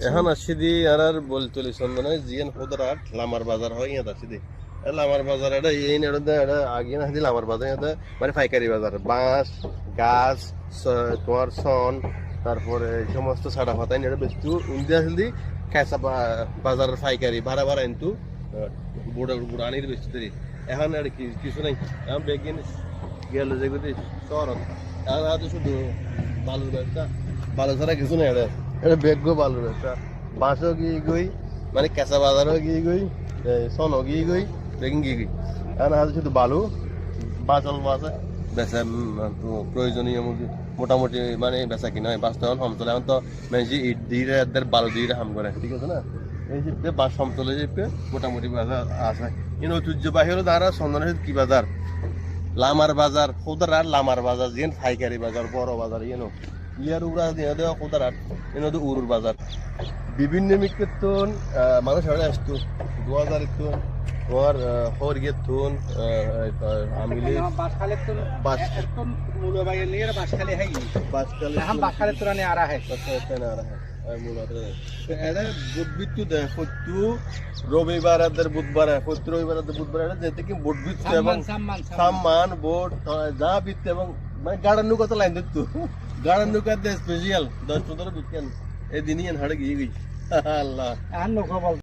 এখন আসি দি আর বলতলি চন্দনে জিয়ান খুদরাট লামার বাজার হয় ইয়াত আসি দি লামার বাজার এটা এই নেড়ে এটা আগে না দি লামার বাজার এটা মানে পাইকারি বাজার বাঁশ গাছ তোমার সন তারপরে এই সমস্ত সাড়া ফাতাই নেড়ে বেচতু ইন্ডিয়া হিন্দি কাঁচা বাজারের পাইকারি ভাড়া ভাড়া কিন্তু বুড়া বুড়া আনির বেচতে এখন আর কি কিছু নাই এখন বেগিন গেল যেগুলি শহর এখন হয়তো শুধু বালুর ব্যবসা বালু ছাড়া কিছু নেই এটা এটা বেগও বালুর ব্যবসা বাঁশও গিয়ে গই মানে কেঁচা বাজারও গিয়ে গই সনও গিয়ে গই বেগিন গিয়ে গই এখন হয়তো শুধু বালু বাঁচল মাছ বেচা প্রয়োজনীয় মোটামুটি মানে বেচা কিনা হয় বাঁচতে এখন সমতলে এখন তো মানে ইট দিয়ে বালু দিয়ে হাম করে ঠিক আছে না এই যে বাস সমতলে যে মোটামুটি বাজার আছে কিন্তু ঐতিহ্যবাহী হলো তারা চন্দনের কি বাজার লামার বাজার খুদরাট লামার বাজার যেন পাইকারি বাজার বড় বাজার ইয়েনো ইয়ার উড়া দিয়ে দেওয়া খুদরাট এনে তো উরুর বাজার বিভিন্ন মিকেতন মানুষ হারে আসতো 2000 তো তোমার হরগের তুন আমিলে বাসখালে তো একদম মূলবাই নিয়ে বাসখালে হয় বাসখালে हम बासखाले तुराने आ रहा है না রা এটা বুধবিত্তু দেখো রবিবার আর বুধবার রবিবার আর বুধবার যেতে কি বুধবিত্তু এবং সামান বোট যা বিত্তু এবং মানে গাড়ার নৌকা তো লাইন দিত গাড়ার নৌকা স্পেশাল 10-15 বিকেন এই দিনই হাড়ে গিয়ে গই আল্লাহ আর নৌকা বল